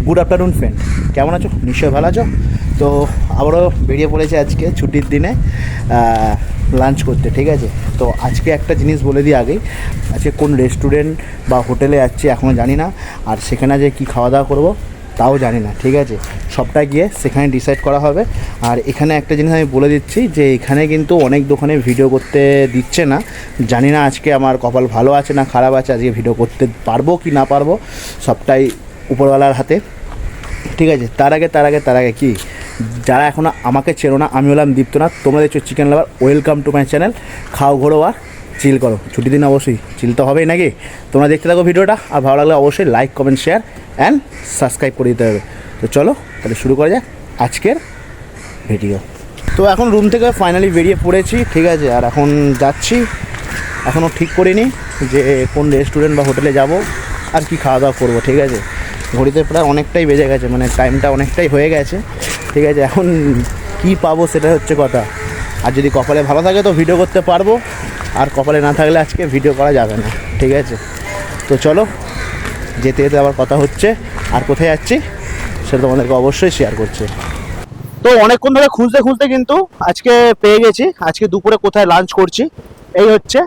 Good afternoon friend, কেমন আছো? নিশ্চয়ই ভালো আছো। তো আবারও বেরিয়ে পড়েছে আজকে ছুটির দিনে লাঞ্চ করতে, ঠিক আছে। তো আজকে একটা জিনিস বলে দিই আগেই, আজকে কোন রেস্টুরেন্ট বা হোটেলে যাচ্ছি এখনও জানি না, আর সেখানে যে কী খাওয়া দাওয়া করবো তাও জানি না, ঠিক আছে। সবটা গিয়ে সেখানে ডিসাইড করা হবে। আর এখানে একটা জিনিস আমি বলে দিচ্ছি যে এখানে কিন্তু অনেক দোকানে ভিডিও করতে দিচ্ছে না। জানি না আজকে আমার কপাল ভালো আছে না খারাপ আছে, আজকে ভিডিও করতে পারবো কি না পারবো সবটাই উপরওয়ালার হাতে, ঠিক আছে। তার আগে কি, যারা এখনও আমাকে চেনো না, আমি হলাম দীপ্তনাথ, তোমরা দেখছো chicken lover. Welcome to my channel. খাও ঘোরো আর চিল করো। ছুটির দিন অবশ্যই চিল তো হবেই নাকি। তোমরা দেখতে থাকো ভিডিওটা, আর ভালো লাগলে অবশ্যই like comment share and subscribe করে দিতে হবে। তো চলো তাহলে শুরু করা যাক আজকের ভিডিও। তো এখন রুম থেকে ফাইনালি বেরিয়ে পড়েছি, ঠিক আছে। আর এখন যাচ্ছি, এখনও ঠিক করিনি যে কোন রেস্টুরেন্ট বা হোটেলে যাব আর কি খাওয়া দাওয়া করবো, ঠিক আছে। ঘড়িতে প্রায় অনেকটাই বেজে গেছে, মানে টাইমটা অনেকটাই হয়ে গেছে, ঠিক আছে। এখন কি পাবো সেটা হচ্ছে কথা। আর যদি কপালে ভালো থাকে তো ভিডিও করতে পারবো, আর কপালে না থাকলে আজকে ভিডিও করা যাবে না, ঠিক আছে। তো চলো যেতে যেতে আবার কথা হচ্ছে, আর কোথায় যাচ্ছি সেটা তোমাদেরকে অবশ্যই শেয়ার করছি। তো অনেকক্ষণ ধরে খুঁজতে খুঁজতে কিন্তু আজকে পেয়ে গেছি। আজকে দুপুরে কোথায় লাঞ্চ করছি, এই হচ্ছে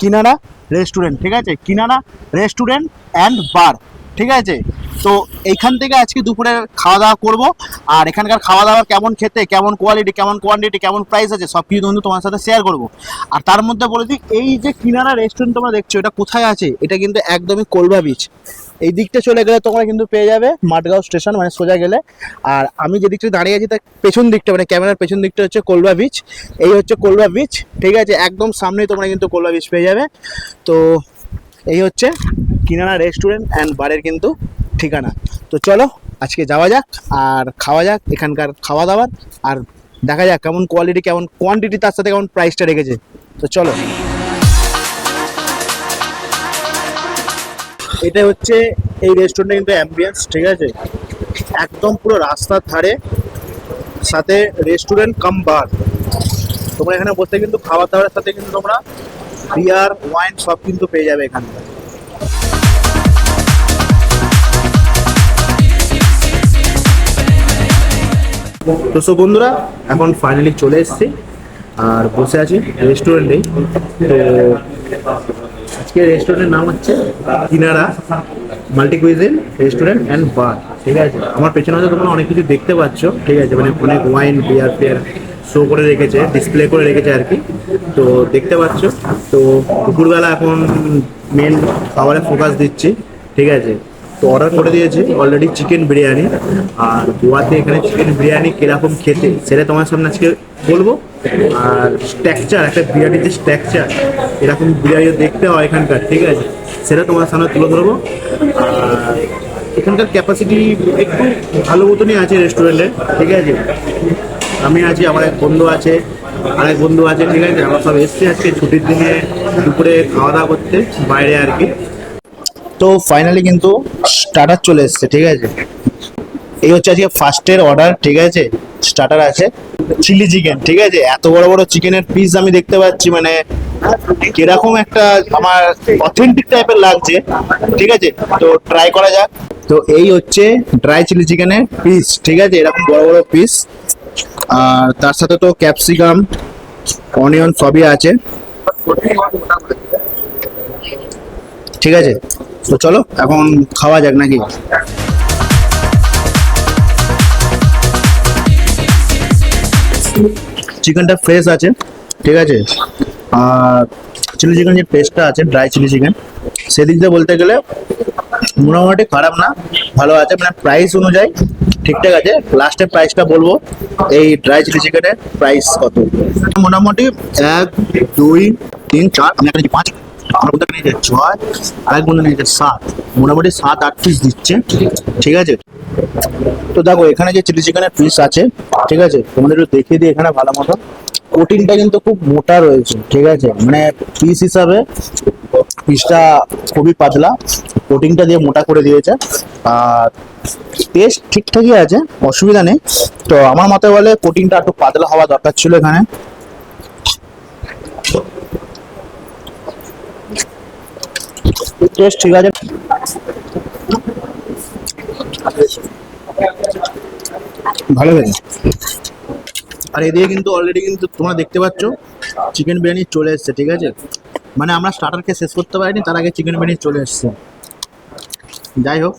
কিনারা রেস্টুরেন্ট, ঠিক আছে। কিনারা রেস্টুরেন্ট অ্যান্ড বার, ঠিক আছে। তো এইখান থেকে আজকে দুপুরে খাওয়া দাওয়া করবো। আর এখানকার খাওয়া দাওয়া কেমন খেতে, কেমন কোয়ালিটি, কেমন কোয়ান্টিটি, কেমন প্রাইস আছে সব কিছু কিন্তু তোমার সাথে শেয়ার করবো। আর তার মধ্যে বলে দিই, এই যে কিনারা রেস্টুরেন্ট তোমরা দেখছো এটা কোথায় আছে, এটা কিন্তু একদমই কোলবা বিচ। এই দিকটা চলে গেলে তোমরা কিন্তু পেয়ে যাবে মাঠগাঁও স্টেশন, মানে সোজা গেলে। আর আমি যে দিকটা দাঁড়িয়ে আছি তার পেছন দিকটা, মানে ক্যামেরার পেছন দিকটা হচ্ছে কোলবা বিচ। এই হচ্ছে কোলবা বিচ, ঠিক আছে। একদম সামনেই তোমরা কিন্তু কোলবা বিচ পেয়ে যাবে। তো এই হচ্ছে কিনারা রেস্টুরেন্ট অ্যান্ড বারের কিন্তু ঠিকানা। তো চলো আজকে যাওয়া যাক আর খাওয়া যাক এখানকার খাওয়া দাওয়ার, আর দেখা যাক কেমন কোয়ালিটি, কেমন কোয়ান্টিটি, তার সাথে কেমন প্রাইসটা রেখেছে। তো চলো। এটা হচ্ছে এই রেস্টুরেন্টে কিন্তু অ্যাম্বিয়েন্স, ঠিক আছে। একদম পুরো রাস্তার ধারে, সাথে রেস্টুরেন্ট কাম বার। তোমরা এখানে বসে কিন্তু খাবার দাবারের সাথে কিন্তু তোমরা বিয়ার ওয়াইন সব কিন্তু পেয়ে যাবে এখানে। তো সব বন্ধুরা এখন ফাইনালি চলে এসেছি আর বসে আছি রেস্টুরেন্টেই। তো আজকে রেস্টুরেন্টের নাম হচ্ছে কিনারা multi cuisine restaurant and bar, ঠিক আছে। আমার পেছনে হয়তো তোমরা অনেক কিছু দেখতে পাচ্ছ, ঠিক আছে, মানে অনেক ওয়াইন বিয়ার ফিয়ার শো করে রেখেছে, ডিসপ্লে করে রেখেছে আর কি। তো দেখতে পাচ্ছ। তো দুপুরবেলা এখন মেন খাবারে ফোকাস দিচ্ছি, ঠিক আছে। তো অর্ডার করে দিয়েছি অলরেডি চিকেন বিরিয়ানি। আর গোয়াতে এখানে চিকেন বিরিয়ানি কীরকম খেতে সেটা তোমার সামনে আজকে বলবো। আর স্ট্রাকচার, একটা বিরিয়ানির যে স্ট্রাকচার, এরকম বিরিয়ানি দেখতে হয় এখানকার, ঠিক আছে, সেটা তোমার সামনে তুলে ধরবো। আর এখানকার ক্যাপাসিটি একটু ভালো মতনই আছে রেস্টুরেন্টে, ঠিক আছে। আমি আছি, আমার এক বন্ধু আছে, আরেক বন্ধু আছে, ঠিক আছে। আমরা সব এসছি আজকে ছুটির দিনে দুপুরে খাওয়া দাওয়া করতে বাইরে আর কি। তো ফাইনালি কিন্তু স্টার্টার চলে এসছে, ঠিক আছে। এই হচ্ছে আজকে ফার্স্টের অর্ডার, ঠিক আছে। স্টার্টার আছে চিলি চিকেন, ঠিক আছে। এত বড় বড় চিকেনের পিস আমি দেখতে পাচ্ছি, মানে কিরকম একটা আমার অথেন্টিক টাইপের লাগছে, ঠিক আছে। তো ট্রাই করা যাক। তো এই হচ্ছে ড্রাই চিলি চিকেনের পিস, ঠিক আছে, এরকম বড় বড় পিস। আর তার সাথে তো ক্যাপসিকাম, অনিয়ন সবই আছে, ঠিক আছে। তো চলো এখন খাওয়া যাক নাকি। চিকেনটা ফ্রেশ আছে, ঠিক আছে। আর চিলি চিকেন যে টেস্টটা আছে, ড্রাই চিলি চিকেন, সেদিক দিয়ে বলতে গেলে মোটামুটি খারাপ না, ভালো আছে, মানে প্রাইস অনুযায়ী ঠিকঠাক আছে। লাস্টের প্রাইসটা বলবো, এই ড্রাই চিলি চিকেনের প্রাইস কত। মোটামুটি 1 2 3 4, আমি একটা 5, আমার বন্ধু নিয়েছে 6, আরেক বন্ধু নিয়েছে 7, মোটামুটি 7-8 পিস দিচ্ছে, ঠিক আছে। তো দেখো এখানে যে চিলি চিকেনের পিস আছে, ঠিক আছে, তোমাদের একটু দেখিয়ে দিই এখানে ভালো মতো। কোটিংটা কিন্তু খুব মোটা রয়েছে, ঠিক আছে, মানে পিস হিসাবে পিসটা খুবই পাতলা, কোটিংটা দিয়ে মোটা করে দিয়েছে। আর টেস্ট ঠিকঠাকই আছে, অসুবিধা নেই। তো আমার মতে বলে কোটিংটা একটু পাতলা হওয়া দরকার ছিল এখানে। টেস্ট ঠিক আছে। ভালো লাগে। আর এদিকে কিন্তু অলরেডি কিন্তু তোমরা দেখতে পাচ্ছ চিকেন বিরিয়ানি চলে এসছে, ঠিক আছে। মানে আমরা স্টার্টারকে শেষ করতে পারিনি, তার আগে চিকেন বিরিয়ানি চলে এসছে। যাই হোক,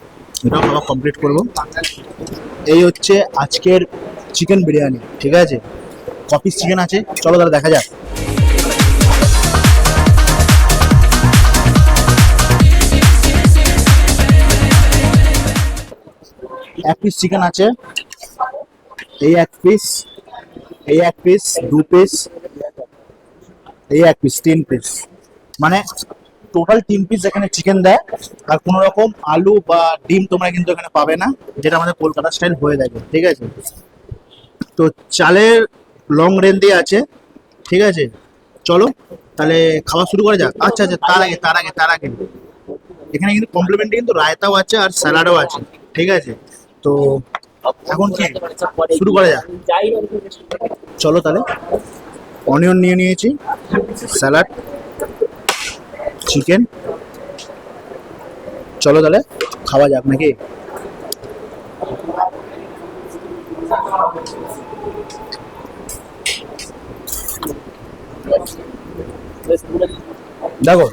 এটাও খাওয়া কমপ্লিট করবো। এই হচ্ছে আজকের চিকেন বিরিয়ানি, ঠিক আছে। কপিস চিকেন আছে, চলো তাহলে দেখা যাক। এক পিস চিকেন আছে, এই এক পিস, এই এক পিস, দু পিস, এই এক পিস, তিন পিস, মানে টোটাল 3 পিস এখানে চিকেন দেয়। আর কোনো রকম আলু বা ডিম তোমরা কিন্তু এখানে পাবে না, যেটা আমাদের কলকাতা স্টাইল হয়ে থাকে, ঠিক আছে। তো চালের লং রেঞ্জে আছে, ঠিক আছে। চলো তাহলে খাওয়া শুরু করা যাক। আচ্ছা আচ্ছা, তার আগে এখানে কিন্তু কমপ্লিমেন্টারি কিন্তু রায়তাও আছে আর স্যালাডও আছে, ঠিক আছে। তো এখন কি শুরু করা যাক, চলো তাহলে। অনিয়ন নিয়ে নিয়েছি, স্যালাড, চিকেন, চলো তাহলে খাওয়া যাক নাকি। দেখো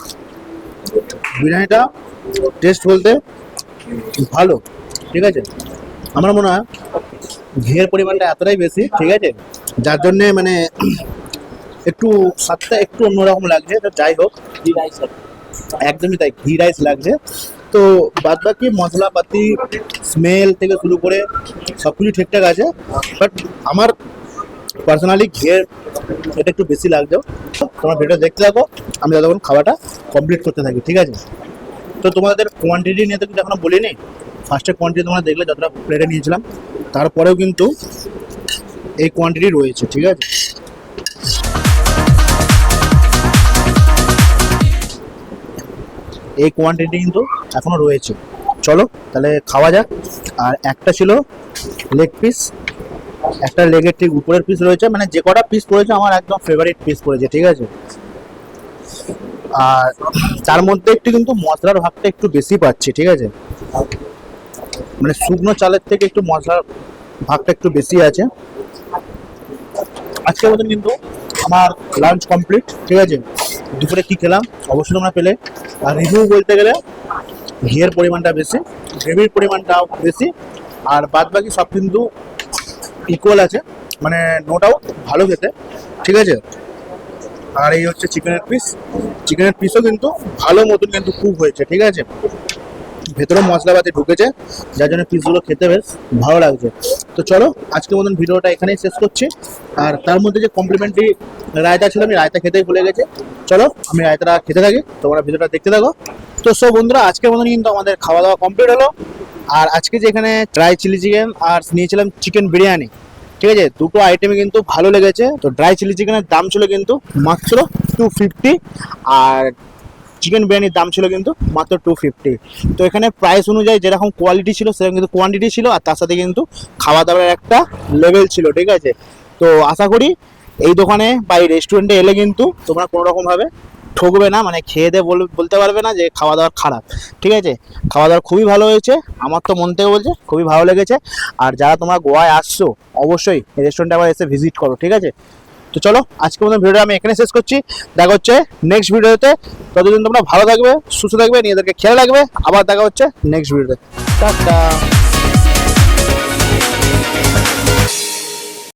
বিরিয়ানিটা টেস্ট বলতে ভালো, ঠিক আছে। আমার মনে হয় ঘিয়ের পরিমাণটা এতটাই বেশি, ঠিক আছে, যার জন্যে মানে একটু স্বাদটা একটু অন্যরকম লাগছে। তো যাই হোক, একদমই তাই, ঘি রাইস লাগছে। তো বাদ বাকি মশলাপাতি স্মেল থেকে শুরু করে সব কিছু ঠিকঠাক আছে, বাট আমার পার্সোনালি ঘিয়ের এটা একটু বেশি লাগছে। তোমার ভিডিও দেখতে থাকো, আমি যতক্ষণ খাওয়াটা কমপ্লিট করতে থাকি, ঠিক আছে। তো তোমাদের কোয়ান্টিটি নিয়ে তো কিন্তু এখনো বলিনি। ফার্স্টে কোয়ান্টিটি তোমরা দেখলে যতটা প্লেটে নিয়েছিলাম, তারপরেও কিন্তু এই কোয়ান্টিটি রয়েছে, ঠিক আছে। এই কোয়ান্টিটি কিন্তু এখনো রয়েছে, চলো তাহলে খাওয়া যাক। আর একটা ছিল লেগ পিস, একটা লেগের ঠিক উপরের পিস রয়েছে, মানে যে কটা পিস পড়েছে আমার একদম ফেভারিট পিস পড়েছে, ঠিক আছে। আর তার মধ্যে একটু কিন্তু মশলার ভাগটা একটু বেশি পাচ্ছি, ঠিক আছে। মানে শুকনো চালের থেকে একটু মশলার ভাগটা একটু বেশি আছে। আজকের মতন কিন্তু আমার লাঞ্চ কমপ্লিট, ঠিক আছে। দুপুরে কি খেলাম অবশ্যই তোমরা পেলে। আর রিভিউ বলতে গেলে ঘিয়ের পরিমাণটা বেশি, গ্রেভির পরিমাণটাও বেশি, আর বাদ বাকি সব কিন্তু ইকুয়াল আছে, মানে নো ডাউট ভালো খেতে, ঠিক আছে। আর এই হচ্ছে চিকেনের পিস, চিকেনের পিসও কিন্তু ভালো মতন কিন্তু কুক হয়েছে, ঠিক আছে। ভেতরে মশলাপাতি ঢুকেছে, যার জন্য পিসগুলো খেতে বেশ ভালো লাগছে। তো চলো আজকের মতন ভিডিওটা এখানেই শেষ করছি। আর তার মধ্যে যে কমপ্লিমেন্টারি রায়তা ছিল, আমি রায়তা খেতেই ভুলে গেছি। চলো আমি রায়তাটা খেতে থাকি, তোমরা ভিডিওটা দেখতে থাকো। তো সব বন্ধুরা, আজকের মতন কিন্তু আমাদের খাওয়া দাওয়া কমপ্লিট হলো। আর আজকে যে এখানে ড্রাই চিলি চিকেন আর নিয়েছিলাম চিকেন বিরিয়ানি, ঠিক আছে, দুটো আইটেমই কিন্তু ভালো লেগেছে। তো ড্রাই চিলি চিকেনের দাম ছিল কিন্তু মাত্র 250, আর চিকেন বিরিয়ানির দাম ছিল কিন্তু মাত্র 250। তো এখানে প্রাইস অনুযায়ী যেরকম কোয়ালিটি ছিল সেরকম কিন্তু কোয়ান্টিটি ছিল, আর তার সাথে কিন্তু খাওয়া দাওয়ার একটা লেভেল ছিল, ঠিক আছে। তো আশা করি এই দোকানে বা এই রেস্টুরেন্টে এলে কিন্তু তোমরা কোনো রকমভাবে ঠকবে না, মানে খেয়ে দিয়ে বলতে পারবে না যে খাওয়া দাওয়া খারাপ, ঠিক আছে। খাওয়া দাওয়া খুবই ভালো হয়েছে, আমার তো মন থেকে বলছে খুবই ভালো লেগেছে। আর যারা তোমরা গোয়ায় আসছো অবশ্যই এই রেস্টুরেন্টে আবার এসে ভিজিট করো, ঠিক আছে। তো চলো আজকের মতো ভিডিওটা আমি এখানে শেষ করছি, দেখা হচ্ছে নেক্সট ভিডিওতে। ততদিন তোমরা ভালো থাকবে, সুস্থ থাকবে, নিজেদেরকে খেয়াল রাখবে। আবার দেখা হচ্ছে নেক্সট ভিডিওতে। টাটা।